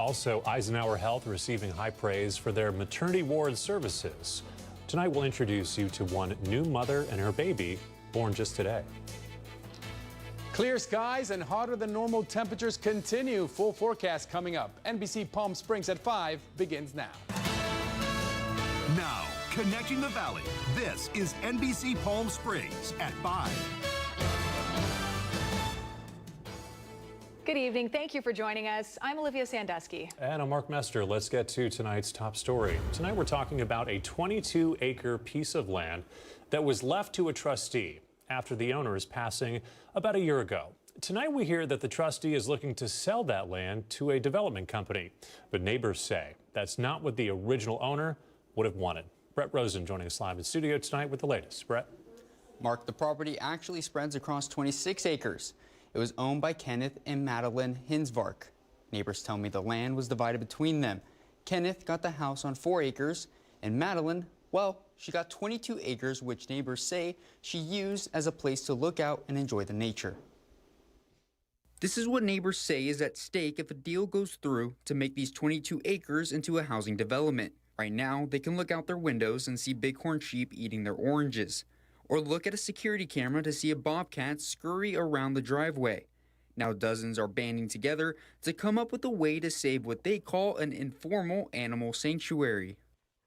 Also, Eisenhower Health receiving high praise for their maternity ward services. Tonight, we'll introduce you to one new mother and her baby born just today. Clear skies and hotter than normal temperatures continue. Full forecast coming up. NBC Palm Springs at 5 begins now. Now, connecting the valley, this is NBC Palm Springs at 5. Good evening. Thank you for joining us. I'm Olivia Sandusky. And I'm Mark Mester. Let's get to tonight's top story. Tonight, we're talking about a 22-acre piece of land that was left to a trustee after the owner's passing about a year ago. Tonight, we hear that the trustee is looking to sell that land to a development company. But neighbors say that's not what the original owner would have wanted. Brett Rosen joining us live in studio tonight with the latest. Brett. Mark, the property actually spreads across 26 acres. It was owned by Kenneth and Madeline Hinsvark. Neighbors tell me the land was divided between them. Kenneth got the house on 4 acres, and Madeline, well, she got 22 acres, which neighbors say she used as a place to look out and enjoy the nature. This is what neighbors say is at stake if a deal goes through to make these 22 acres into a housing development. Right now, they can look out their windows and see bighorn sheep eating their oranges, or look at a security camera to see a bobcat scurry around the driveway. Now dozens are banding together to come up with a way to save what they call an informal animal sanctuary.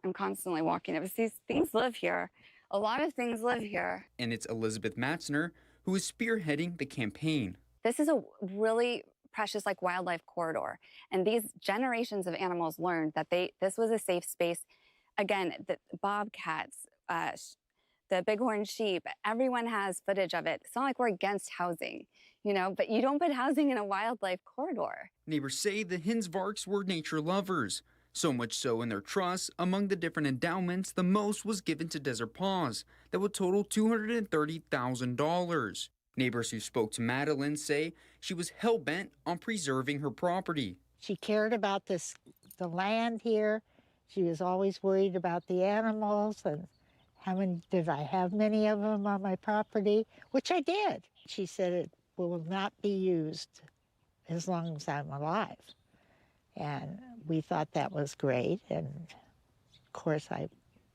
I'm constantly walking up. These things live here. A lot of things live here. And it's Elizabeth Matzner who is spearheading the campaign. This is a really precious wildlife corridor. And these generations of animals learned that this was a safe space. Again, the bobcats, the bighorn sheep, everyone has footage of it. It's not like we're against housing, but you don't put housing in a wildlife corridor. Neighbors say the Hinsvarks were nature lovers. So much so in their trust, among the different endowments, the most was given to Desert Paws that would total $230,000. Neighbors who spoke to Madeline say she was hell-bent on preserving her property. She cared about the land here. She was always worried about the animals and did I have many of them on my property, which I did. She said it will not be used as long as I'm alive. And we thought that was great. And of course, I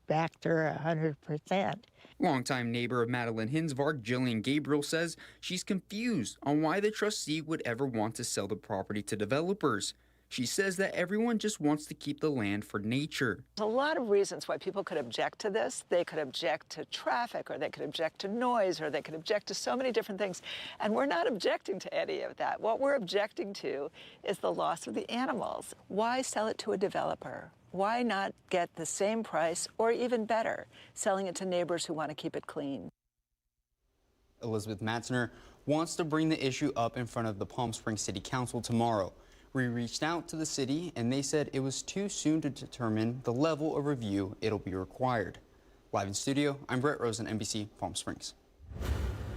backed her 100%. Longtime neighbor of Madeline Hinsvark, Jillian Gabriel, says she's confused on why the trustee would ever want to sell the property to developers. She says that everyone just wants to keep the land for nature. There's a lot of reasons why people could object to this. They could object to traffic, or they could object to noise, or they could object to so many different things. And we're not objecting to any of that. What we're objecting to is the loss of the animals. Why sell it to a developer? Why not get the same price, or even better, selling it to neighbors who want to keep it clean? Elizabeth Matzner wants to bring the issue up in front of the Palm Springs City Council tomorrow. We reached out to the city, and they said it was too soon to determine the level of review it'll be required. Live in studio, I'm Brett Rosen, NBC Palm Springs.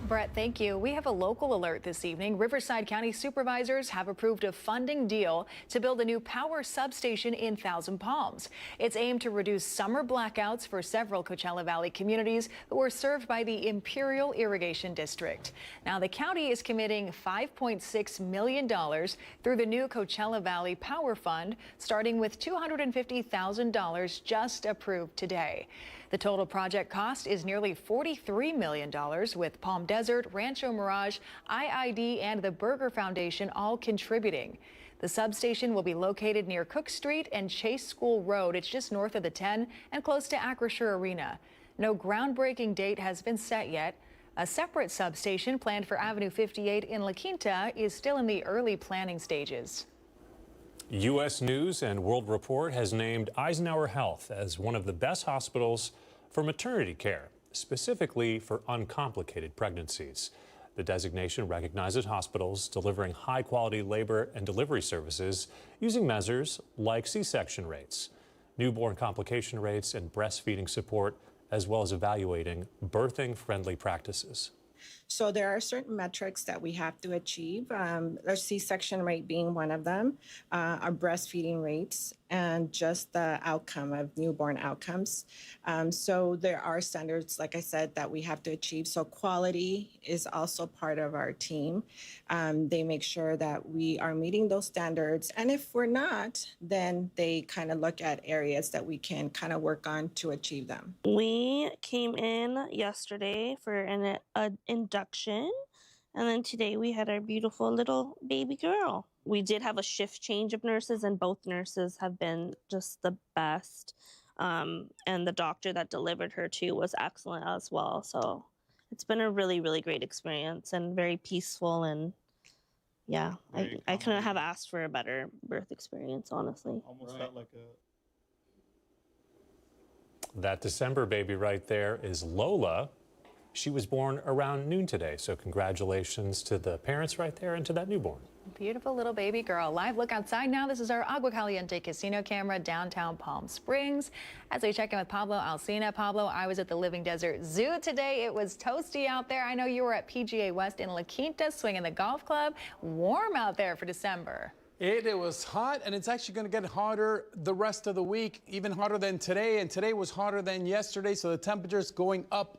Brett, thank you. We have a local alert this evening. Riverside County supervisors have approved a funding deal to build a new power substation in Thousand Palms. It's aimed to reduce summer blackouts for several Coachella Valley communities who are served by the Imperial Irrigation District. Now, the county is committing $5.6 million through the new Coachella Valley Power Fund, starting with $250,000 just approved today. The total project cost is nearly $43 million, with Palm Desert, Rancho Mirage, IID, and the Berger Foundation all contributing. The substation will be located near Cook Street and Chase School Road. It's just north of the 10 and close to Acrisure Arena. No groundbreaking date has been set yet. A separate substation planned for Avenue 58 in La Quinta is still in the early planning stages. U.S. News and World Report has named Eisenhower Health as one of the best hospitals for maternity care, specifically for uncomplicated pregnancies. The designation recognizes hospitals delivering high-quality labor and delivery services using measures like C-section rates, newborn complication rates, and breastfeeding support, as well as evaluating birthing-friendly practices. So there are certain metrics that we have to achieve. Our C-section rate being one of them, our breastfeeding rates, and just the outcome of newborn outcomes. So there are standards, like I said, that we have to achieve. So quality is also part of our team. They make sure that we are meeting those standards. And if we're not, then they kind of look at areas that we can kind of work on to achieve them. We came in yesterday for an induction, and then today we had our beautiful little baby girl. We did have a shift change of nurses, and both nurses have been just the best. And the doctor that delivered her too was excellent as well. So it's been a really, really great experience and very peaceful. And yeah, I couldn't have asked for a better birth experience, honestly. Almost felt like a... That December baby right there is Lola. She was born around noon today, so congratulations to the parents right there and to that newborn. Beautiful little baby girl. Live look outside now. This is our Agua Caliente casino camera, downtown Palm Springs. As we check in with Pablo Alsina. Pablo, I was at the Living Desert Zoo today. It was toasty out there. I know you were at PGA West in La Quinta, swinging the golf club. Warm out there for December. It was hot, and it's actually going to get hotter the rest of the week, even hotter than today, and today was hotter than yesterday, so the temperature's going up,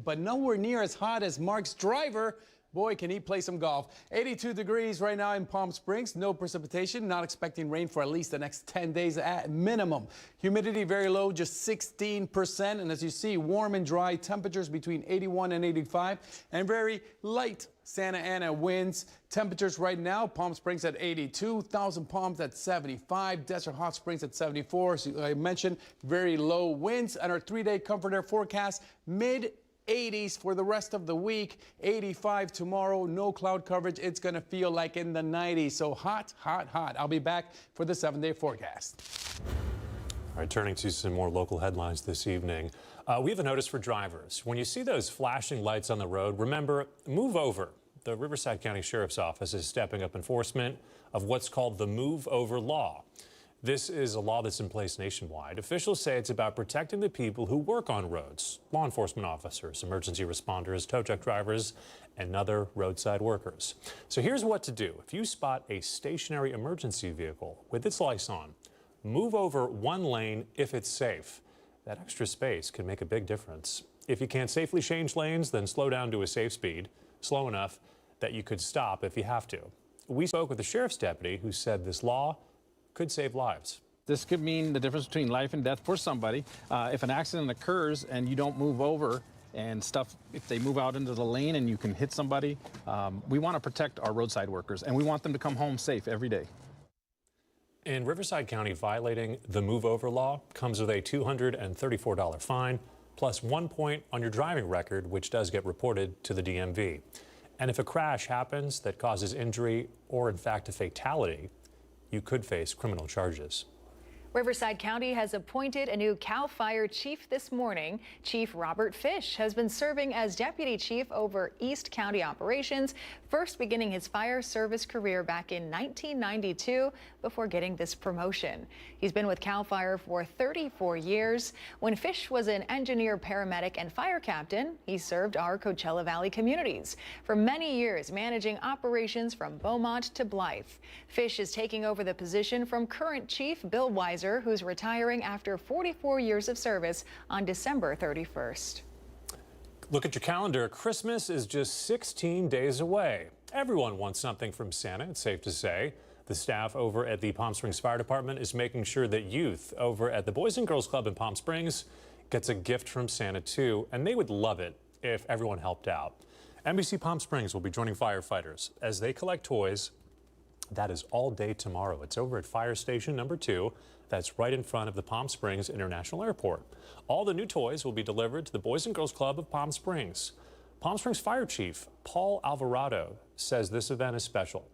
but nowhere near as hot as Mark's driver. Boy, can he play some golf. 82 degrees right now in Palm Springs. No precipitation. Not expecting rain for at least the next 10 days at minimum. Humidity very low, just 16%. And as you see, warm and dry temperatures between 81 and 85. And very light Santa Ana winds. Temperatures right now, Palm Springs at 82, Thousand Palms at 75, Desert Hot Springs at 74. So I mentioned very low winds. And our 3-day comfort air forecast, mid-80s for the rest of the week, 85 tomorrow, no cloud coverage. It's going to feel like in the 90s. So hot, hot, hot. I'll be back for the 7-day forecast. All right, turning to some more local headlines this evening. We have a notice for drivers. When you see those flashing lights on the road, remember, move over. The Riverside County Sheriff's Office is stepping up enforcement of what's called the Move Over Law. This is a law that's in place nationwide. Officials say it's about protecting the people who work on roads, law enforcement officers, emergency responders, tow truck drivers, and other roadside workers. So here's what to do. If you spot a stationary emergency vehicle with its lights on, move over one lane if it's safe. That extra space can make a big difference. If you can't safely change lanes, then slow down to a safe speed, slow enough that you could stop if you have to. We spoke with the sheriff's deputy who said this law could save lives. This could mean the difference between life and death for somebody. If an accident occurs and you don't move over and stuff, if they move out into the lane and you can hit somebody, we want to protect our roadside workers and we want them to come home safe every day. In Riverside County, violating the Move Over Law comes with a $234 fine, plus 1 point on your driving record, which does get reported to the DMV. And if a crash happens that causes injury or, in fact, a fatality, you could face criminal charges. Riverside County has appointed a new CAL FIRE chief this morning. Chief Robert Fish has been serving as deputy chief over East County operations, first beginning his fire service career back in 1992 before getting this promotion. He's been with CAL FIRE for 34 years. When Fish was an engineer, paramedic, and fire captain, he served our Coachella Valley communities for many years, managing operations from Beaumont to Blythe. Fish is taking over the position from current chief Bill Weiser, who's retiring after 44 years of service on December 31st. Look at your calendar. Christmas is just 16 days away. Everyone wants something from Santa, it's safe to say. The staff over at the Palm Springs Fire Department is making sure that youth over at the Boys and Girls Club in Palm Springs gets a gift from Santa too, and they would love it if everyone helped out. NBC Palm Springs will be joining firefighters as they collect toys. That is all day tomorrow. It's over at Fire Station number 2. That's right in front of the Palm Springs International Airport. All the new toys will be delivered to the Boys and Girls Club of Palm Springs. Palm Springs Fire Chief Paul Alvarado says this event is special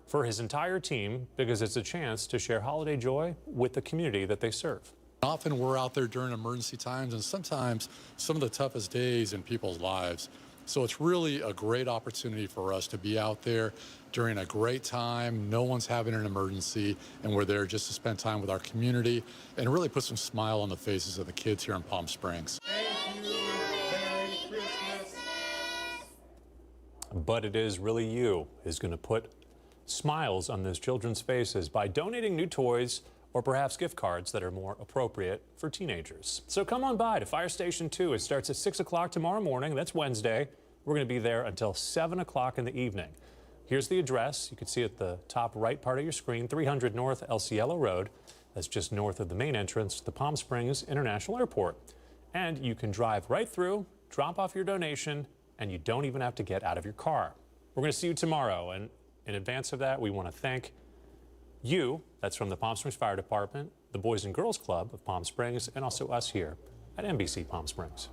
for his entire team because it's a chance to share holiday joy with the community that they serve. Often we're out there during emergency times and sometimes some of the toughest days in people's lives. So it's really a great opportunity for us to be out there during a great time. No one's having an emergency, and we're there just to spend time with our community and really put some smile on the faces of the kids here in Palm Springs. Thank you. Merry Christmas. But it is really you who's going to put smiles on those children's faces by donating new toys or perhaps gift cards that are more appropriate for teenagers. So come on by to Fire Station 2. It starts at 6 o'clock tomorrow morning. That's Wednesday. We're going to be there until 7 o'clock in the evening. Here's the address. You can see at the top right part of your screen, 300 North El Cielo Road. That's just north of the main entrance to the Palm Springs International Airport. And you can drive right through, drop off your donation, and you don't even have to get out of your car. We're going to see you tomorrow. And in advance of that, we want to thank you. That's from the Palm Springs Fire Department, the Boys and Girls Club of Palm Springs, and also us here at NBC Palm Springs.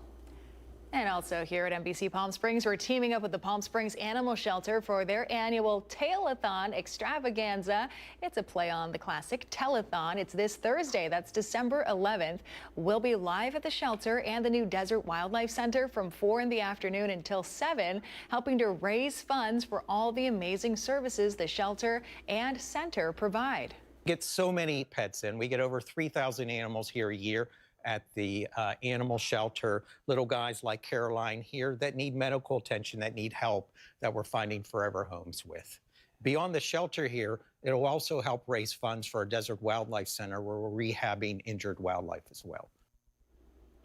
And also here at NBC Palm Springs, we're teaming up with the Palm Springs Animal Shelter for their annual Tail-a-thon extravaganza. It's a play on the classic telethon. It's this Thursday. That's December 11th. We'll be live at the shelter and the new Desert Wildlife Center from 4 in the afternoon until 7, helping to raise funds for all the amazing services the shelter and center provide. We get so many pets in. We get over 3,000 animals here a year at the animal shelter, little guys like Caroline here that need medical attention, that need help, that we're finding forever homes with. Beyond the shelter here, it'll also help raise funds for our Desert Wildlife Center, where we're rehabbing injured wildlife as well.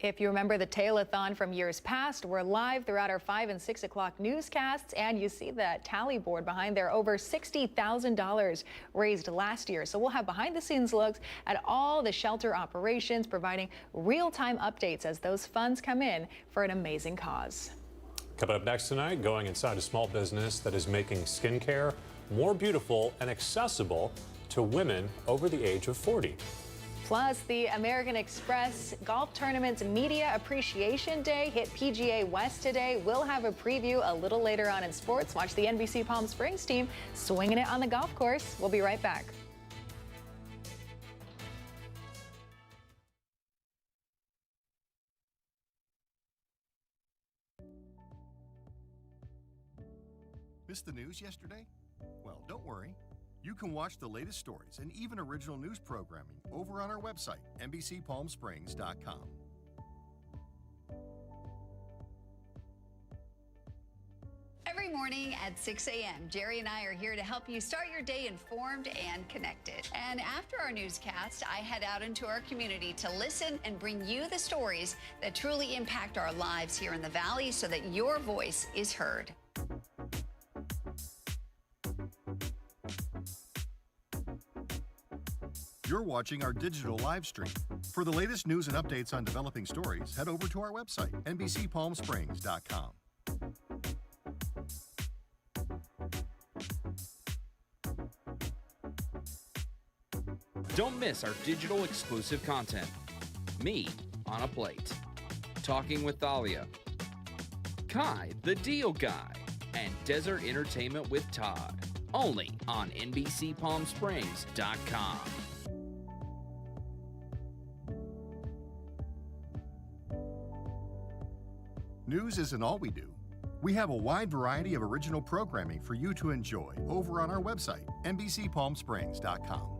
If you remember the Tail-a-thon from years past, we're live throughout our 5 and 6 o'clock newscasts, and you see that tally board behind there, over $60,000 raised last year. So we'll have behind-the-scenes looks at all the shelter operations, providing real-time updates as those funds come in for an amazing cause. Coming up next tonight, going inside a small business that is making skincare more beautiful and accessible to women over the age of 40. Plus, the American Express Golf Tournament's Media Appreciation Day hit PGA West today. We'll have a preview a little later on in sports. Watch the NBC Palm Springs team swinging it on the golf course. We'll be right back. Missed the news yesterday? Well, don't worry. You can watch the latest stories and even original news programming over on our website, NBCPalmSprings.com. Every morning at 6 a.m., Jerry and I are here to help you start your day informed and connected. And after our newscast, I head out into our community to listen and bring you the stories that truly impact our lives here in the Valley so that your voice is heard. You're watching our digital live stream. For the latest news and updates on developing stories, head over to our website, NBCPalmSprings.com. Don't miss our digital exclusive content. Me on a Plate, Talking with Thalia, Kai the Deal Guy, and Desert Entertainment with Todd. Only on NBCPalmSprings.com. News isn't all we do. We have a wide variety of original programming for you to enjoy over on our website, NBCPalmSprings.com.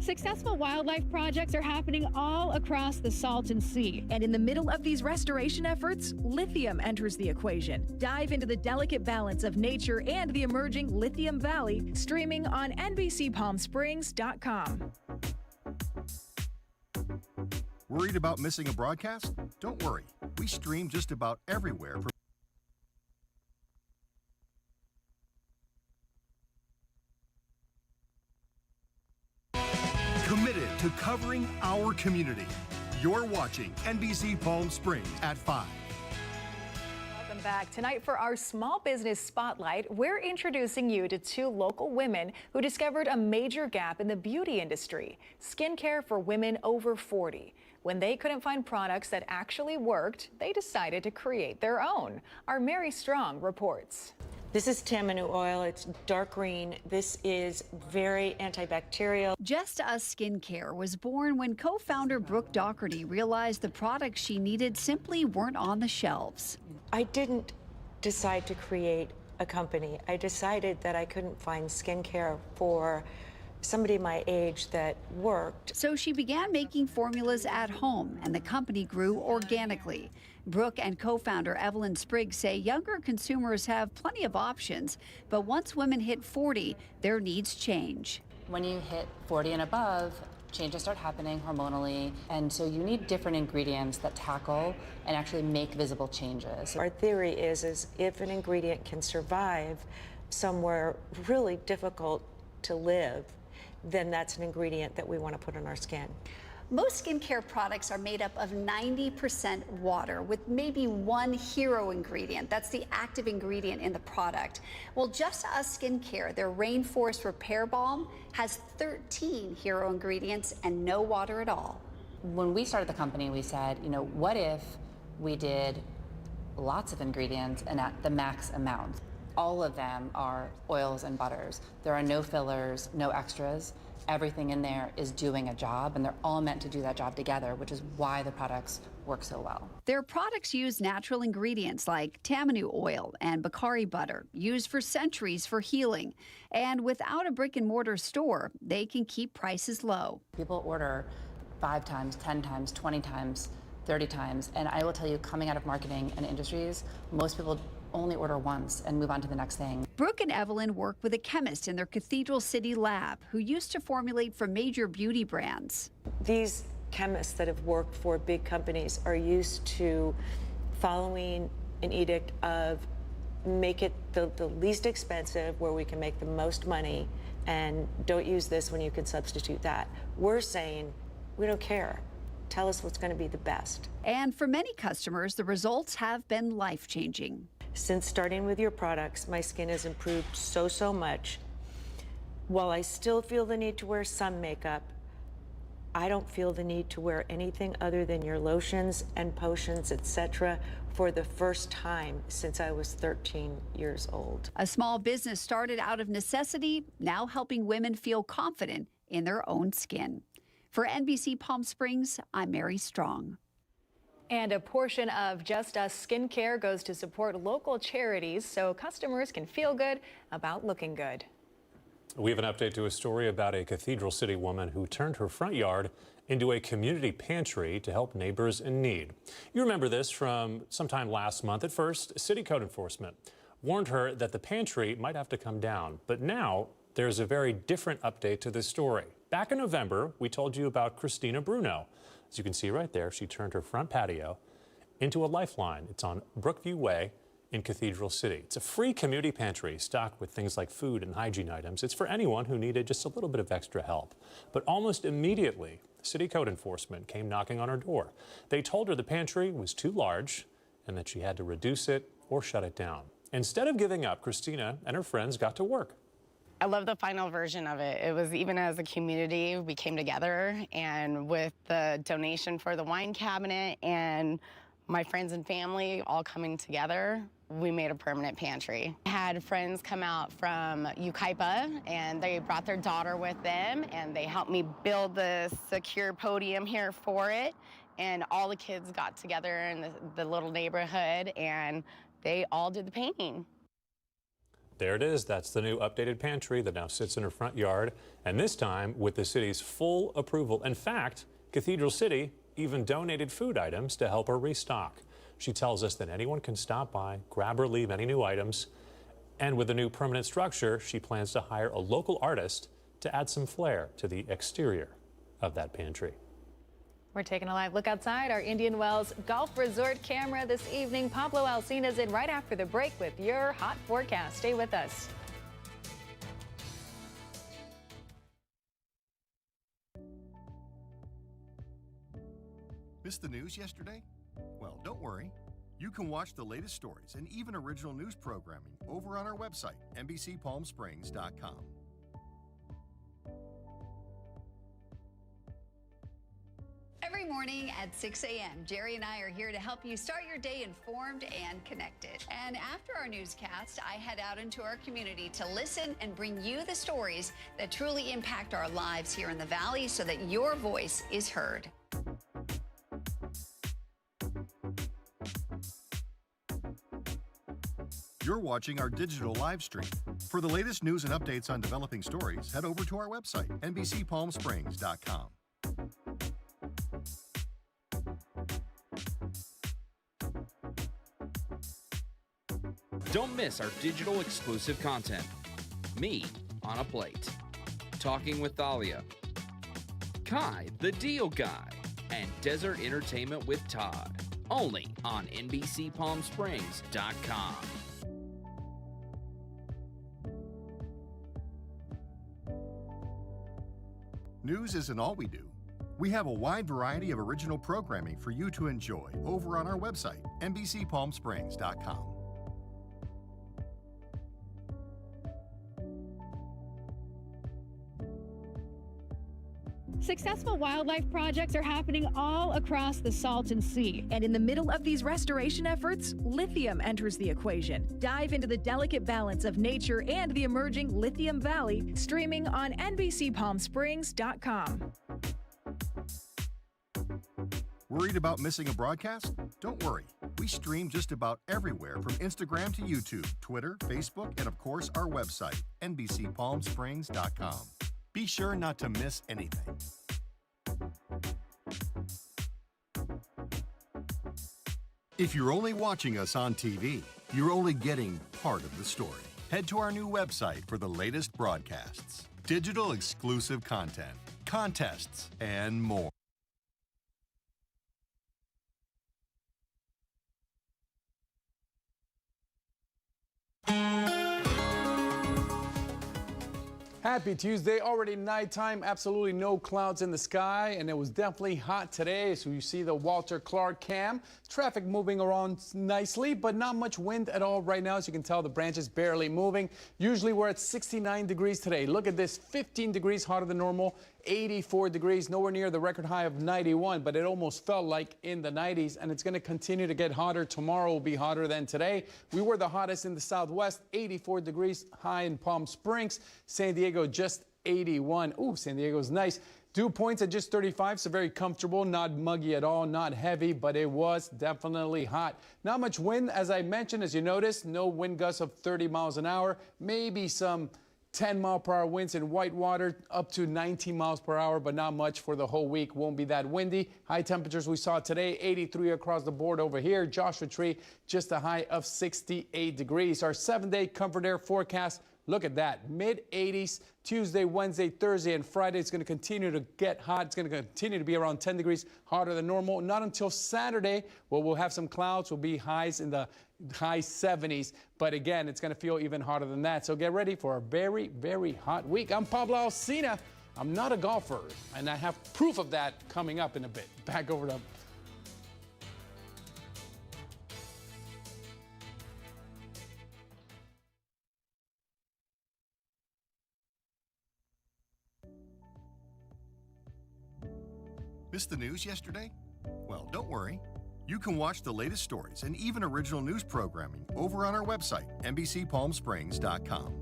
Successful wildlife projects are happening all across the Salton Sea. And in the middle of these restoration efforts, lithium enters the equation. Dive into the delicate balance of nature and the emerging Lithium Valley, streaming on NBCPalmSprings.com. Worried about missing a broadcast? Don't worry. We stream just about everywhere from committed to covering our community. You're watching NBC Palm Springs at 5. Welcome back. Tonight for our Small Business Spotlight, we're introducing you to 2 local women who discovered a major gap in the beauty industry, skincare for women over 40. When they couldn't find products that actually worked, they decided to create their own. Our Mary Strong reports. This is Tamanu oil. It's dark green. This is very antibacterial. Just Us Skincare was born when co-founder Brooke Doherty realized the products she needed simply weren't on the shelves. I didn't decide to create a company. I decided that I couldn't find skincare for somebody my age that worked. So she began making formulas at home, and the company grew organically. Brooke and co-founder Evelyn Spriggs say younger consumers have plenty of options, but once women hit 40, their needs change. When you hit 40 and above, changes start happening hormonally, and so you need different ingredients that tackle and actually make visible changes. Our theory is if an ingredient can survive somewhere really difficult to live, then that's an ingredient that we want to put on our skin. Most skincare products are made up of 90% water with maybe one hero ingredient. That's the active ingredient in the product. Well, Just Us Skincare, their Rainforest Repair Balm, has 13 hero ingredients and no water at all. When we started the company, we said, what if we did lots of ingredients and at the max amount? All of them are oils and butters. There are no fillers, no extras. Everything in there is doing a job, and they're all meant to do that job together, which is why the products work so well. Their products use natural ingredients like tamanu oil and Bakari butter, used for centuries for healing. And without a brick and mortar store, they can keep prices low. People order 5 times, 10 times, 20 times, 30 times, and I will tell you, coming out of marketing and industries, most people only order once and move on to the next thing. Brooke and Evelyn work with a chemist in their Cathedral City lab who used to formulate for major beauty brands. These chemists that have worked for big companies are used to following an edict of make it the least expensive where we can make the most money, and don't use this when you can substitute that. We're saying we don't care. Tell us what's going to be the best. And for many customers, the results have been life-changing. Since starting with your products, my skin has improved so much. While I still feel the need to wear some makeup, I don't feel the need to wear anything other than your lotions and potions, etc., for the first time since I was 13 years old. A small business started out of necessity, now helping women feel confident in their own skin. For NBC Palm Springs, I'm Mary Strong. And a portion of Just Us Skincare goes to support local charities so customers can feel good about looking good. We have an update to a story about a Cathedral City woman who turned her front yard into a community pantry to help neighbors in need. You remember this from sometime last month. At first, city code enforcement warned her that the pantry might have to come down. But now there's a very different update to this story. Back in November, we told you about Christina Bruno. As you can see right there, she turned her front patio into a lifeline. It's on Brookview Way in Cathedral City. It's a free community pantry stocked with things like food and hygiene items. It's for anyone who needed just a little bit of extra help. But almost immediately, city code enforcement came knocking on her door. They told her the pantry was too large and that she had to reduce it or shut it down. Instead of giving up, Christina and her friends got to work. I love the final version of it. It was even as a community, we came together, and with the donation for the wine cabinet and my friends and family all coming together, we made a permanent pantry. I had friends come out from Yucaipa, and they brought their daughter with them, and they helped me build the secure podium here for it. And all the kids got together in the little neighborhood, and they all did the painting. There it is. That's the new updated pantry that now sits in her front yard, and this time with the city's full approval. In fact, Cathedral City even donated food items to help her restock. She tells us that anyone can stop by, grab or leave any new items, and with the new permanent structure, she plans to hire a local artist to add some flair to the exterior of that pantry. We're taking a live look outside our Indian Wells Golf Resort camera this evening. Pablo Alcina's in right after the break with your hot forecast. Stay with us. Missed the news yesterday? Well, don't worry. You can watch the latest stories and even original news programming over on our website, NBCPalmSprings.com. Every morning at 6 a.m., Jerry and I are here to help you start your day informed and connected. And after our newscast, I head out into our community to listen and bring you the stories that truly impact our lives here in the Valley so that your voice is heard. You're watching our digital live stream. For the latest news and updates on developing stories, head over to our website, NBCPalmSprings.com. Don't miss our digital exclusive content. Me on a Plate, Talking with Thalia, Kai the Deal Guy, and Desert Entertainment with Todd. Only on NBCPalmSprings.com. News isn't all we do. We have a wide variety of original programming for you to enjoy over on our website, NBCPalmSprings.com. Successful wildlife projects are happening all across the Salton Sea. And in the middle of these restoration efforts, lithium enters the equation. Dive into the delicate balance of nature and the emerging Lithium Valley, streaming on NBCPalmSprings.com. Worried about missing a broadcast? Don't worry. We stream just about everywhere from Instagram to YouTube, Twitter, Facebook, and of course our website, NBCPalmSprings.com. Be sure not to miss anything. If you're only watching us on TV, you're only getting part of the story. Head to our new website for the latest broadcasts, digital exclusive content, contests, and more. Happy Tuesday, already nighttime, absolutely no clouds in the sky, and it was definitely hot today. So you see the Walter Clark cam, traffic moving around nicely, but not much wind at all right now. As you can tell, the branch is barely moving. Usually we're at 69 degrees today. Look at this, 15 degrees hotter than normal, 84 degrees, nowhere near the record high of 91, but it almost felt like in the 90s, and it's going to continue to get hotter. Tomorrow will be hotter than today. We were the hottest in the Southwest, 84 degrees high in Palm Springs. San Diego just 81. Ooh, San Diego's nice. Dew points at just 35, so very comfortable, not muggy at all, not heavy, but it was definitely hot. Not much wind, as I mentioned, as you noticed, no wind gusts of 30 miles an hour, maybe some 10-mile-per-hour winds in Whitewater, up to 19 miles per hour, but not much for the whole week. Won't be that windy. High temperatures we saw today, 83 across the board over here. Joshua Tree, just a high of 68 degrees. Our 7-day comfort air forecast, look at that, mid-80s. Tuesday, Wednesday, Thursday, and Friday, it's going to continue to get hot. It's going to continue to be around 10 degrees hotter than normal. Not until Saturday, where we'll have some clouds. Will be highs in the high 70s. But again, it's going to feel even hotter than that. So get ready for a very, very hot week. I'm Pablo Alsina. I'm not a golfer, and I have proof of that coming up in a bit. Back over to Missed the news yesterday? Well, don't worry. You can watch the latest stories and even original news programming over on our website, NBCPalmSprings.com.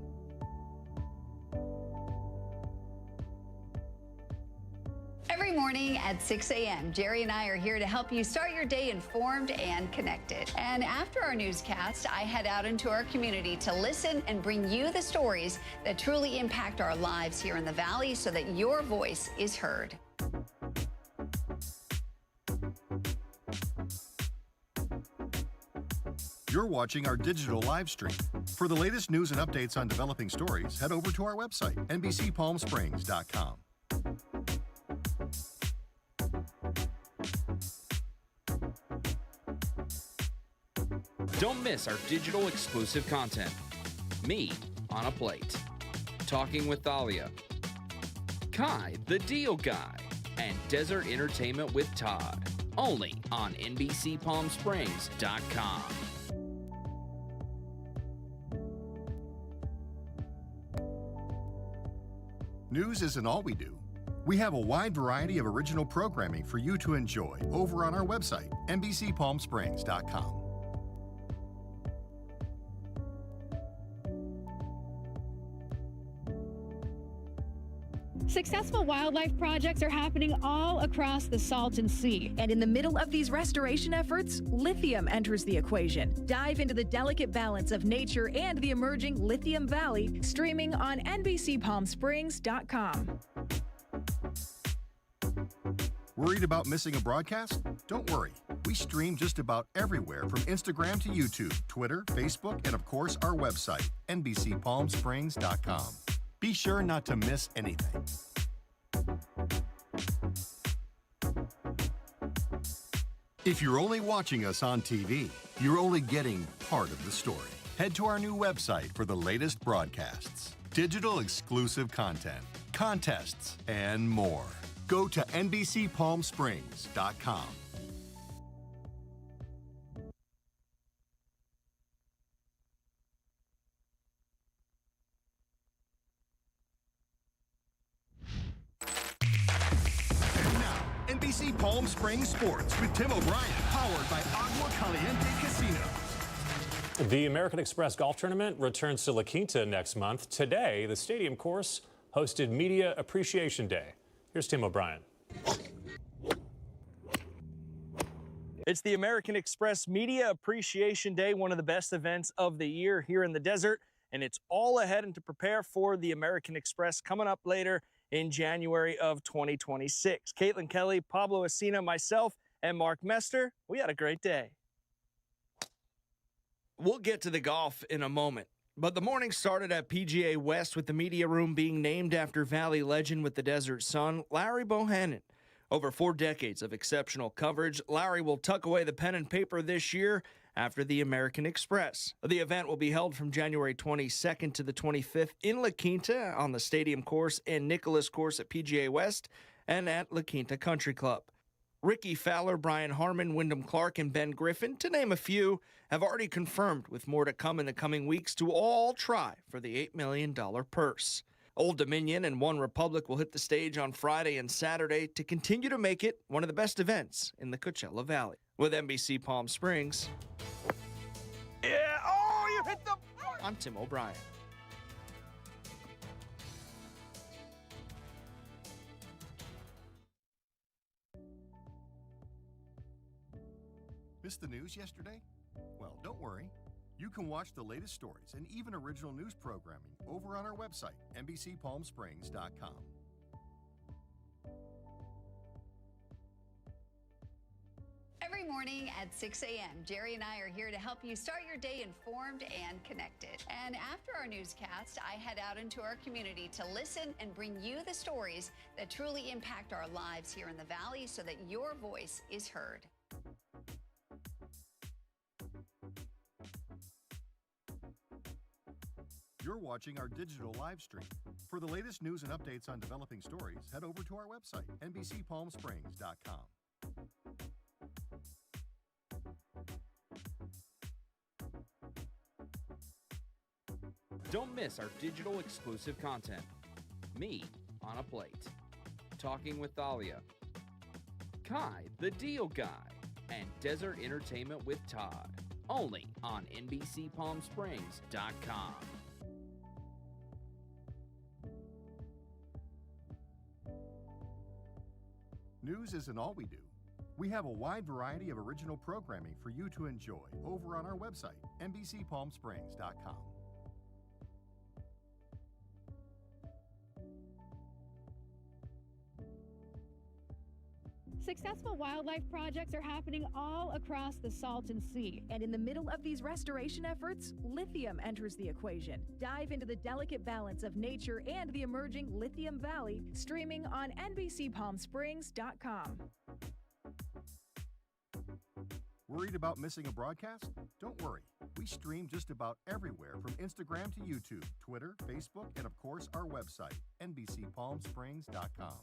Every morning at 6 a.m., Jerry and I are here to help you start your day informed and connected. And after our newscast, I head out into our community to listen and bring you the stories that truly impact our lives here in the Valley so that your voice is heard. You're watching our digital live stream. For the latest news and updates on developing stories, head over to our website, NBCPalmSprings.com. Don't miss our digital exclusive content. Me on a Plate, Talking with Thalia, Kai the Deal Guy, and Desert Entertainment with Todd. Only on NBCPalmSprings.com. News isn't all we do. We have a wide variety of original programming for you to enjoy over on our website, NBCPalmSprings.com. Successful wildlife projects are happening all across the Salton Sea. And in the middle of these restoration efforts, lithium enters the equation. Dive into the delicate balance of nature and the emerging Lithium Valley, streaming on NBCPalmSprings.com. Worried about missing a broadcast? Don't worry. We stream just about everywhere from Instagram to YouTube, Twitter, Facebook, and of course our website, NBCPalmSprings.com. Be sure not to miss anything. If you're only watching us on TV, you're only getting part of the story. Head to our new website for the latest broadcasts, digital exclusive content, contests, and more. Go to NBCPalmSprings.com. NBC Palm Springs Sports with Tim O'Brien, powered by Agua Caliente Casino. The American Express Golf Tournament returns to La Quinta next month. Today, the stadium course hosted Media Appreciation Day. Here's Tim O'Brien. It's the American Express Media Appreciation Day, one of the best events of the year here in the desert, and it's all ahead and to prepare for the American Express coming up later in January of 2026. Caitlin Kelly, Pablo Acina, myself, and Mark Mester, we had a great day. We'll get to the golf in a moment, but the morning started at PGA West with the media room being named after Valley legend with the Desert Sun, Larry Bohannon. Over 4 decades of exceptional coverage, Larry will tuck away the pen and paper this year after the American Express. The event will be held from January 22nd to the 25th in La Quinta on the Stadium Course and Nicholas Course at PGA West and at La Quinta Country Club. Ricky Fowler, Brian Harmon, Wyndham Clark, and Ben Griffin, to name a few, have already confirmed, with more to come in the coming weeks, to all try for the $8 million purse. Old Dominion and One Republic will hit the stage on Friday and Saturday to continue to make it one of the best events in the Coachella Valley. With NBC Palm Springs, you hit the... I'm Tim O'Brien. Missed the news yesterday? Well, don't worry. You can watch the latest stories and even original news programming over on our website, NBCPalmSprings.com. Every morning at 6 a.m., Jerry and I are here to help you start your day informed and connected. And after our newscast, I head out into our community to listen and bring you the stories that truly impact our lives here in the Valley so that your voice is heard. You're watching our digital live stream. For the latest news and updates on developing stories, head over to our website, NBCPalmSprings.com. Don't miss our digital exclusive content. Me on a Plate, Talking with Thalia, Kai the Deal Guy, and Desert Entertainment with Todd. Only on NBCPalmSprings.com. News isn't all we do. We have a wide variety of original programming for you to enjoy over on our website, NBCPalmSprings.com. Successful wildlife projects are happening all across the Salton Sea. And in the middle of these restoration efforts, lithium enters the equation. Dive into the delicate balance of nature and the emerging Lithium Valley, streaming on NBCPalmSprings.com. Worried about missing a broadcast? Don't worry. We stream just about everywhere from Instagram to YouTube, Twitter, Facebook, and of course our website, NBCPalmSprings.com.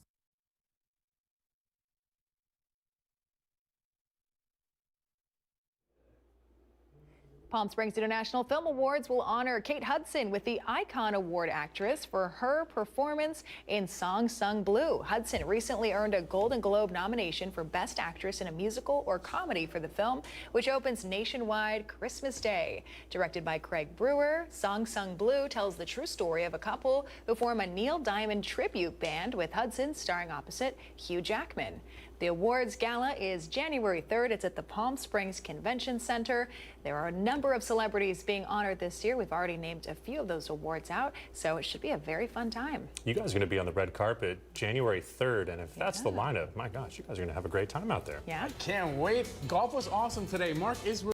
Palm Springs International Film Awards will honor Kate Hudson with the Icon Award actress for her performance in Song Sung Blue. Hudson recently earned a Golden Globe nomination for Best Actress in a Musical or Comedy for the film, which opens nationwide Christmas Day. Directed by Craig Brewer, Song Sung Blue tells the true story of a couple who form a Neil Diamond tribute band, with Hudson starring opposite Hugh Jackman. The awards gala is January 3rd. It's at the Palm Springs Convention Center. There are a number of celebrities being honored this year. We've already named a few of those awards out, so it should be a very fun time. You guys are going to be on the red carpet January 3rd, and if that's the lineup, my gosh, you guys are going to have a great time out there. Yeah. Can't wait. Golf was awesome today. Mark is